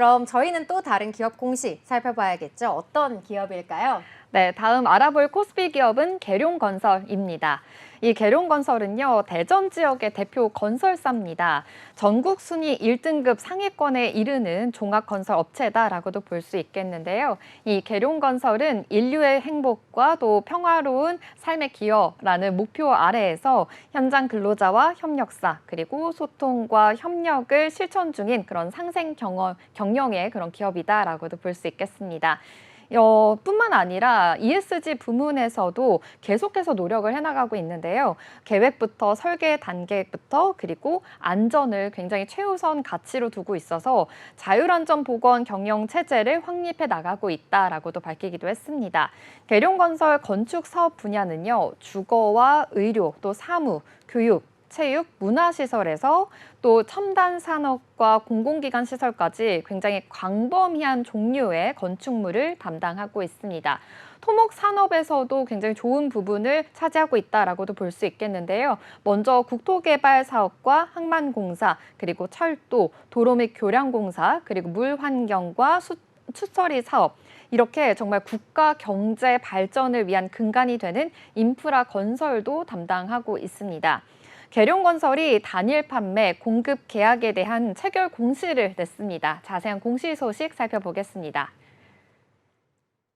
그럼 저희는 또 다른 기업 공시 살펴봐야겠죠. 어떤 기업일까요? 네, 다음 알아볼 코스피 기업은 계룡건설입니다. 이 계룡건설은요, 대전 지역의 대표 건설사입니다. 전국 순위 1등급 상위권에 이르는 종합건설 업체다라고도 볼 수 있겠는데요. 이 계룡건설은 인류의 행복과 또 평화로운 삶의 기여라는 목표 아래에서 현장 근로자와 협력사, 그리고 소통과 협력을 실천 중인 그런 상생 경영의 그런 기업이다라고도 볼 수 있겠습니다. 뿐만 아니라 ESG 부문에서도 계속해서 노력을 해나가고 있는데요. 계획부터 설계 단계부터 그리고 안전을 굉장히 최우선 가치로 두고 있어서 자율안전 보건 경영 체제를 확립해 나가고 있다라고도 밝히기도 했습니다. 계룡건설 건축 사업 분야는요, 주거와 의료, 또 사무, 교육, 체육, 문화시설에서 또 첨단 산업과 공공기관 시설까지 굉장히 광범위한 종류의 건축물을 담당하고 있습니다. 토목 산업에서도 굉장히 좋은 부분을 차지하고 있다라고도 볼 수 있겠는데요. 먼저 국토개발 사업과 항만공사, 그리고 철도, 도로 및 교량공사, 그리고 물환경과 수처리 사업, 이렇게 정말 국가 경제 발전을 위한 근간이 되는 인프라 건설도 담당하고 있습니다. 계룡건설이 단일 판매, 공급 계약에 대한 체결 공시를 냈습니다. 자세한 공시 소식 살펴보겠습니다.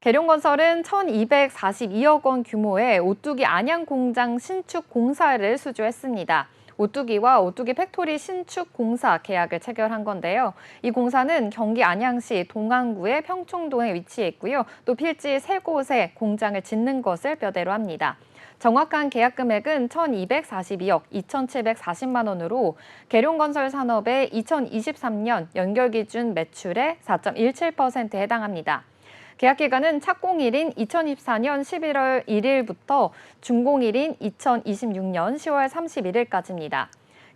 계룡건설은 1,242억 원 규모의 오뚜기 안양 공장 신축 공사를 수주했습니다. 오뚜기와 오뚜기 팩토리 신축 공사 계약을 체결한 건데요. 이 공사는 경기 안양시 동안구의 평촌동에 위치해 있고요. 또 필지 3곳에 공장을 짓는 것을 뼈대로 합니다. 정확한 계약 금액은 1,242억 2,740만 원으로 계룡건설 산업의 2023년 연결 기준 매출의 4.17%에 해당합니다. 계약 기간은 착공일인 2024년 11월 1일부터 준공일인 2026년 10월 31일까지입니다.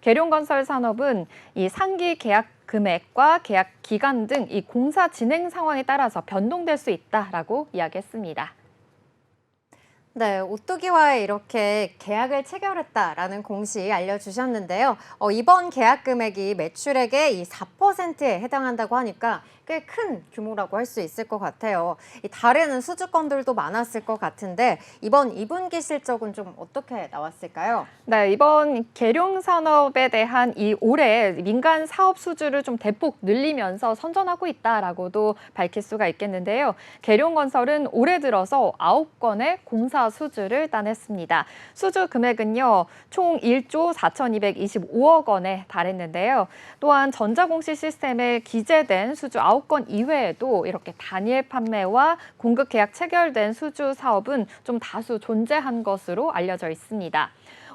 계룡건설 산업은 이 상기 계약 금액과 계약 기간 등 이 공사 진행 상황에 따라서 변동될 수 있다라고 이야기했습니다. 네, 오뚜기와 이렇게 계약을 체결했다라는 공시 알려주셨는데요. 이번 계약 금액이 매출액의 이 4%에 해당한다고 하니까 꽤 큰 규모라고 할 수 있을 것 같아요. 다른 수주건들도 많았을 것 같은데 이번 2분기 실적은 좀 어떻게 나왔을까요? 네, 이번 계룡산업에 대한 이 올해 민간 사업 수주를 좀 대폭 늘리면서 선전하고 있다라고도 밝힐 수가 있겠는데요. 계룡건설은 올해 들어서 9건의 공사 수주를 따냈습니다. 수주 금액은요, 총 1조 4,225억 원에 달했는데요. 또한 전자공시 시스템에 기재된 수주 9건 이외에도 이렇게 단일 판매와 공급 계약 체결된 수주 사업은 좀 다수 존재한 것으로 알려져 있습니다.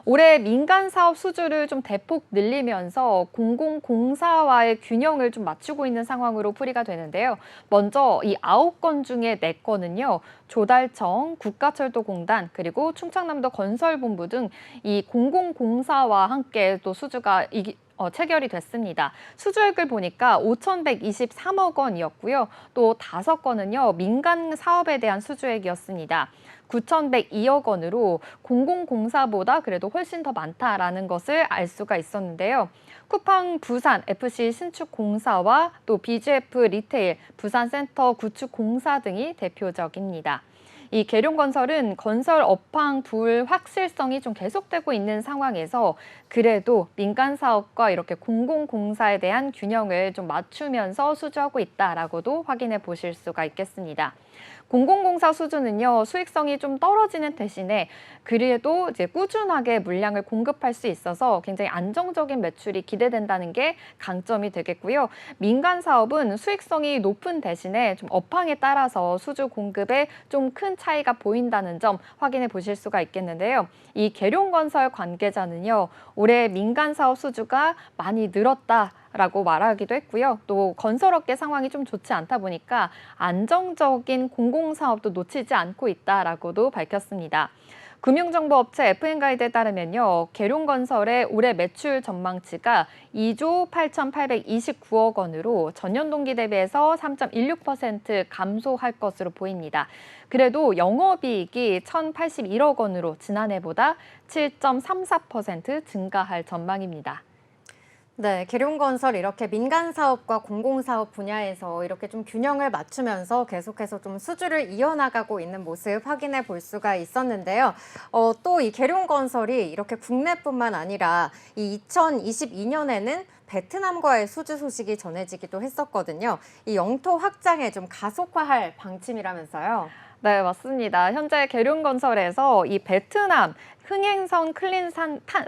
올해 민간 사업 수주를 좀 대폭 늘리면서 공공공사와의 균형을 좀 맞추고 있는 상황으로 풀이가 되는데요. 먼저 이 9건 중에 4건은요. 조달청, 국가철도공단, 그리고 충청남도 건설본부 등 이 공공공사와 함께 또 수주가 체결이 됐습니다. 수주액을 보니까 5,123억 원이었고요. 또 5건은요, 민간 사업에 대한 수주액이었습니다. 9,102억 원으로 공공공사보다 그래도 훨씬 더 많다라는 것을 알 수가 있었는데요. 쿠팡 부산 FC 신축공사와 또 BGF 리테일 부산센터 구축공사 등이 대표적입니다. 이 계룡건설은 건설 업황 불확실성이 좀 계속되고 있는 상황에서 그래도 민간 사업과 이렇게 공공공사에 대한 균형을 좀 맞추면서 수주하고 있다라고도 확인해 보실 수가 있겠습니다. 공공공사 수주는요, 수익성이 좀 떨어지는 대신에 그래도 이제 꾸준하게 물량을 공급할 수 있어서 굉장히 안정적인 매출이 기대된다는 게 강점이 되겠고요. 민간 사업은 수익성이 높은 대신에 좀 업황에 따라서 수주 공급에 좀 큰 차이가 보인다는 점 확인해 보실 수가 있겠는데요. 이 계룡건설 관계자는요, 올해 민간 사업 수주가 많이 늘었다라고 말하기도 했고요. 또 건설업계 상황이 좀 좋지 않다 보니까 안정적인 공공사업도 놓치지 않고 있다라고도 밝혔습니다. 금융정보업체 FN가이드에 따르면요, 계룡건설의 올해 매출 전망치가 2조 8,829억 원으로 전년 동기 대비해서 3.16% 감소할 것으로 보입니다. 그래도 영업이익이 1,081억 원으로 지난해보다 7.34% 증가할 전망입니다. 네, 계룡건설 이렇게 민간 사업과 공공 사업 분야에서 이렇게 좀 균형을 맞추면서 계속해서 좀 수주를 이어나가고 있는 모습 확인해 볼 수가 있었는데요. 또 이 계룡건설이 이렇게 국내뿐만 아니라 이 2022년에는 베트남과의 수주 소식이 전해지기도 했었거든요. 이 영토 확장에 좀 가속화할 방침이라면서요. 네, 맞습니다. 현재 계룡건설에서 이 베트남 흥행성 클린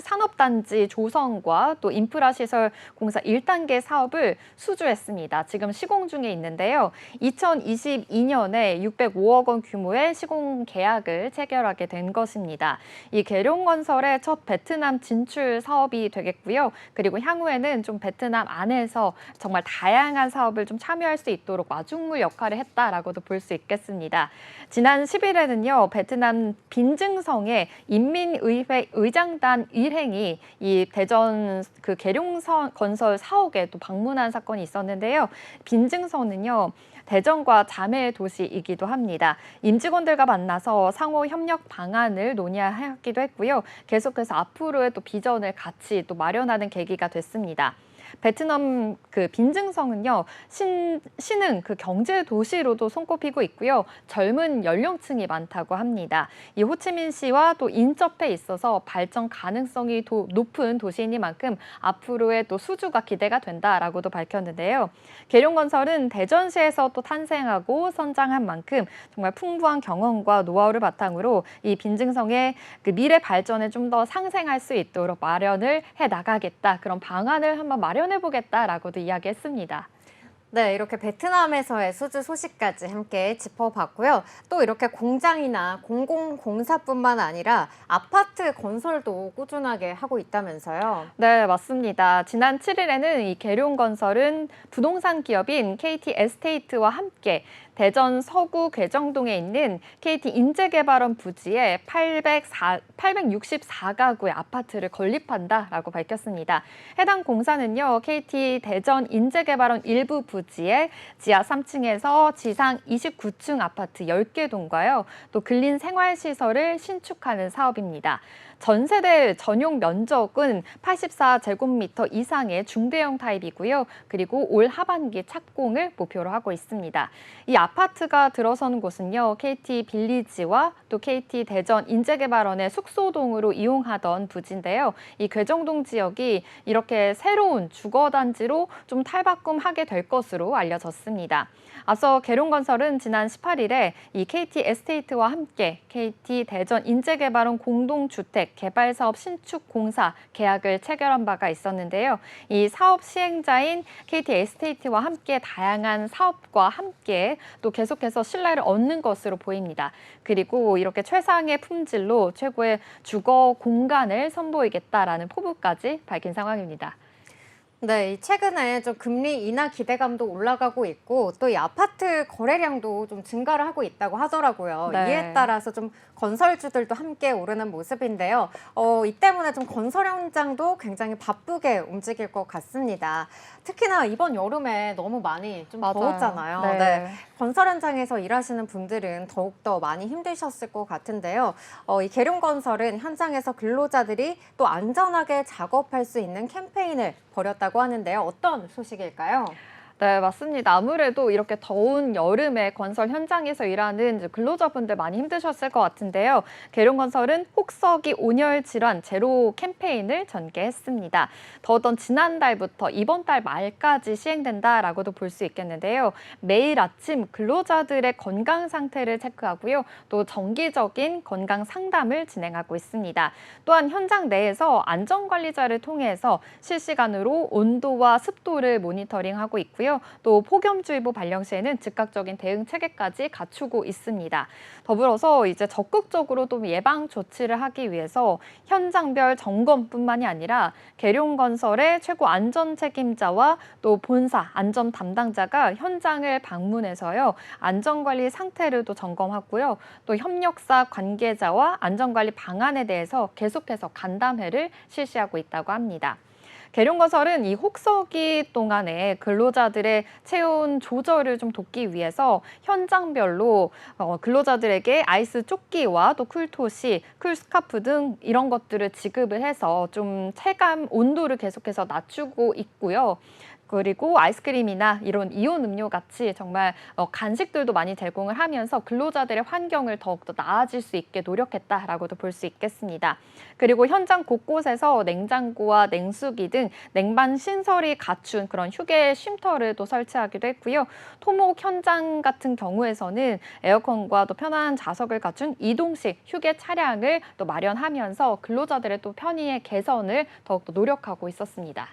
산업단지 조성과 또 인프라시설 공사 1단계 사업을 수주했습니다. 지금 시공 중에 있는데요. 2022년에 605억 원 규모의 시공 계약을 체결하게 된 것입니다. 이 계룡건설의 첫 베트남 진출 사업이 되겠고요. 그리고 향후에는 좀 베트남 안에서 정말 다양한 사업을 좀 참여할 수 있도록 마중물 역할을 했다라고도 볼 수 있겠습니다. 지난 10일에는요, 베트남 빈증성의 인민의회 의장단 일행이 이 대전 그 계룡건설 사옥에 또 방문한 사건이 있었는데요. 빈증성은요, 대전과 자매 도시이기도 합니다. 임직원들과 만나서 상호 협력 방안을 논의하기도 했고요. 계속해서 앞으로의 또 비전을 같이 또 마련하는 계기가 됐습니다. 베트남 그 빈증성은요, 신흥 그 경제 도시로도 손꼽히고 있고요. 젊은 연령층이 많다고 합니다. 이 호치민시와 또 인접해 있어서 발전 가능성이 높은 도시이니만큼 앞으로의 또 수주가 기대가 된다라고도 밝혔는데요. 계룡건설은 대전시에서 또 탄생하고 선장한 만큼 정말 풍부한 경험과 노하우를 바탕으로 이 빈증성의 그 미래 발전에 좀 더 상생할 수 있도록 마련을 해 나가겠다. 그런 방안을 한번 마련해보겠다라고도 이야기했습니다. 네, 이렇게 베트남에서의 수주 소식까지 함께 짚어봤고요. 또 이렇게 공장이나 공공공사뿐만 아니라 아파트 건설도 꾸준하게 하고 있다면서요. 네, 맞습니다. 지난 7일에는 이 계룡건설은 부동산 기업인 KT 에스테이트와 함께 대전 서구 괴정동에 있는 KT 인재개발원 부지에 864가구의 아파트를 건립한다라고 밝혔습니다. 해당 공사는요, KT 대전 인재개발원 일부 부지에 지하 3층에서 지상 29층 아파트 10개 동과요, 또 근린 생활시설을 신축하는 사업입니다. 전 세대 전용 면적은 84제곱미터 이상의 중대형 타입이고요. 그리고 올 하반기 착공을 목표로 하고 있습니다. 이 아파트가 들어서는 곳은요, KT 빌리지와 또 KT 대전 인재개발원의 숙소동으로 이용하던 부지인데요. 이 괴정동 지역이 이렇게 새로운 주거단지로 좀 탈바꿈하게 될 것으로 알려졌습니다. 앞서 계룡건설은 지난 18일에 이 KT 에스테이트와 함께 KT 대전 인재개발원 공동주택 개발사업 신축 공사 계약을 체결한 바가 있었는데요. 이 사업 시행자인 KT 에스테이트와 함께 다양한 사업과 함께 또 계속해서 신뢰를 얻는 것으로 보입니다. 그리고 이렇게 최상의 품질로 최고의 주거 공간을 선보이겠다라는 포부까지 밝힌 상황입니다. 네, 최근에 좀 금리 인하 기대감도 올라가고 있고 또 이 아파트 거래량도 좀 증가를 하고 있다고 하더라고요. 네. 이에 따라서 좀 건설주들도 함께 오르는 모습인데요. 이 때문에 좀 건설 현장도 굉장히 바쁘게 움직일 것 같습니다. 특히나 이번 여름에 너무 많이 좀 맞아요. 더웠잖아요. 네. 네, 건설 현장에서 일하시는 분들은 더욱더 많이 힘드셨을 것 같은데요. 이 계룡건설은 현장에서 근로자들이 또 안전하게 작업할 수 있는 캠페인을 벌였다고 하는데요. 어떤 소식일까요? 네, 맞습니다. 아무래도 이렇게 더운 여름에 건설 현장에서 일하는 이제 근로자분들 많이 힘드셨을 것 같은데요. 계룡건설은 혹서기 온열 질환 제로 캠페인을 전개했습니다. 더웠던 지난달부터 이번 달 말까지 시행된다라고도 볼 수 있겠는데요. 매일 아침 근로자들의 건강 상태를 체크하고요. 또 정기적인 건강 상담을 진행하고 있습니다. 또한 현장 내에서 안전관리자를 통해서 실시간으로 온도와 습도를 모니터링하고 있고요. 또 폭염주의보 발령 시에는 즉각적인 대응 체계까지 갖추고 있습니다. 더불어서 이제 적극적으로 또 예방 조치를 하기 위해서 현장별 점검뿐만이 아니라 계룡건설의 최고 안전 책임자와 또 본사 안전 담당자가 현장을 방문해서요, 안전관리 상태를 또 점검하고요. 또 협력사 관계자와 안전관리 방안에 대해서 계속해서 간담회를 실시하고 있다고 합니다. 계룡건설은 이 혹서기 동안에 근로자들의 체온 조절을 좀 돕기 위해서 현장별로 근로자들에게 아이스 조끼와 또 쿨토시, 쿨스카프 등 이런 것들을 지급을 해서 좀 체감 온도를 계속해서 낮추고 있고요. 그리고 아이스크림이나 이런 이온 음료 같이 정말 간식들도 많이 제공을 하면서 근로자들의 환경을 더욱더 나아질 수 있게 노력했다라고도 볼 수 있겠습니다. 그리고 현장 곳곳에서 냉장고와 냉수기 등 냉방 신설이 갖춘 그런 휴게 쉼터를 또 설치하기도 했고요. 토목 현장 같은 경우에서는 에어컨과 또 편안한 좌석을 갖춘 이동식 휴게 차량을 또 마련하면서 근로자들의 또 편의의 개선을 더욱더 노력하고 있었습니다.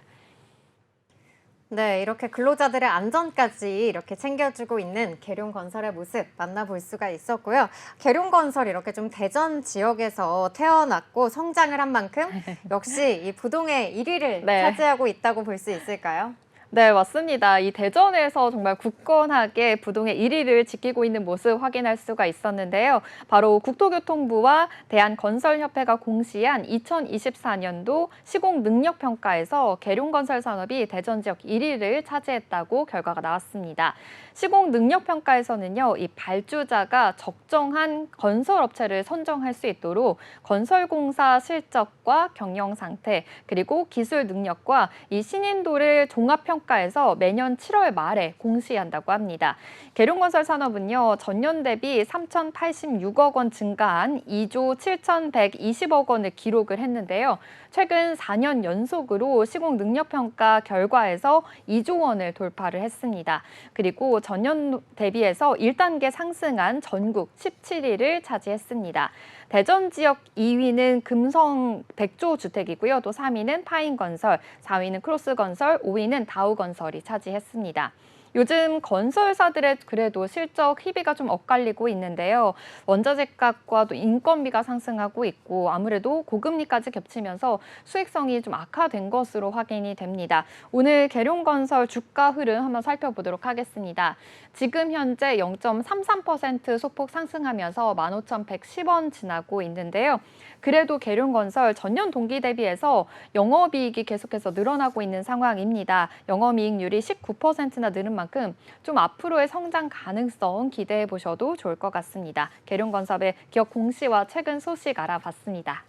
네, 이렇게 근로자들의 안전까지 이렇게 챙겨주고 있는 계룡건설의 모습 만나볼 수가 있었고요. 계룡건설 이렇게 좀 대전 지역에서 태어났고 성장을 한 만큼 역시 이 부동의 1위를 네. 차지하고 있다고 볼 수 있을까요? 네, 맞습니다. 이 대전에서 정말 굳건하게 부동의 1위를 지키고 있는 모습 확인할 수가 있었는데요. 바로 국토교통부와 대한건설협회가 공시한 2024년도 시공능력평가에서 계룡건설 산업이 대전 지역 1위를 차지했다고 결과가 나왔습니다. 시공능력평가에서는요, 이 발주자가 적정한 건설업체를 선정할 수 있도록 건설공사 실적과 경영 상태, 그리고 기술 능력과 이 신인도를 종합평가해서 매년 7월 말에 공시한다고 합니다. 계룡건설 산업은요, 전년 대비 3,086억 원 증가한 2조 7,120억 원을 기록을 했는데요. 최근 4년 연속으로 시공능력평가 결과에서 2조 원을 돌파를 했습니다. 그리고 전년 대비해서 1단계 상승한 전국 17위를 차지했습니다. 대전 지역 2위는 금성 백조 주택이고요. 또 3위는 파인건설, 4위는 크로스건설, 5위는 다우건설이 차지했습니다. 요즘 건설사들의 그래도 실적 희비가 좀 엇갈리고 있는데요. 원자재 값과 또 인건비가 상승하고 있고 아무래도 고금리까지 겹치면서 수익성이 좀 악화된 것으로 확인이 됩니다. 오늘 계룡건설 주가 흐름 한번 살펴보도록 하겠습니다. 지금 현재 0.33% 소폭 상승하면서 15,110원 지나고 있는데요. 그래도 계룡건설 전년 동기 대비해서 영업이익이 계속해서 늘어나고 있는 상황입니다. 영업이익률이 19%나 느는 만큼 좀 앞으로의 성장 가능성 기대해 보셔도 좋을 것 같습니다. 계룡건설의 기업 공시와 최근 소식 알아봤습니다.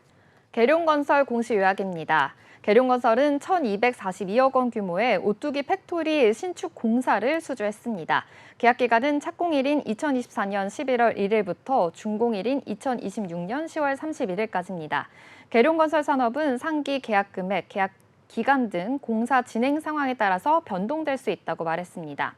계룡건설 공시 요약입니다. 계룡건설은 1,242억 원 규모의 오뚜기 팩토리 신축 공사를 수주했습니다. 계약기간은 착공일인 2024년 11월 1일부터 준공일인 2026년 10월 31일까지입니다. 계룡건설 산업은 상기 계약 금액, 계약 기간 등 공사 진행 상황에 따라서 변동될 수 있다고 말했습니다.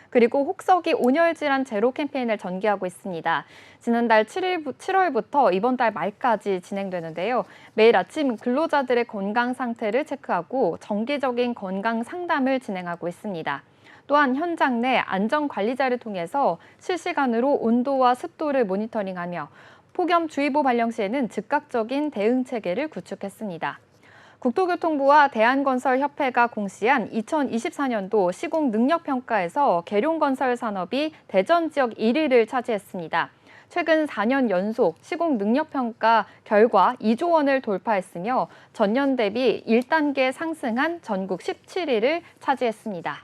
그리고 혹서기 온열 질환 제로 캠페인을 전개하고 있습니다. 지난달 7월부터 이번 달 말까지 진행되는데요. 매일 아침 근로자들의 건강 상태를 체크하고 정기적인 건강 상담을 진행하고 있습니다. 또한 현장 내 안전관리자를 통해서 실시간으로 온도와 습도를 모니터링하며 폭염주의보 발령 시에는 즉각적인 대응 체계를 구축했습니다. 국토교통부와 대한건설협회가 공시한 2024년도 시공능력평가에서 계룡건설 산업이 대전 지역 1위를 차지했습니다. 최근 4년 연속 시공능력평가 결과 2조 원을 돌파했으며 전년 대비 1단계 상승한 전국 17위를 차지했습니다.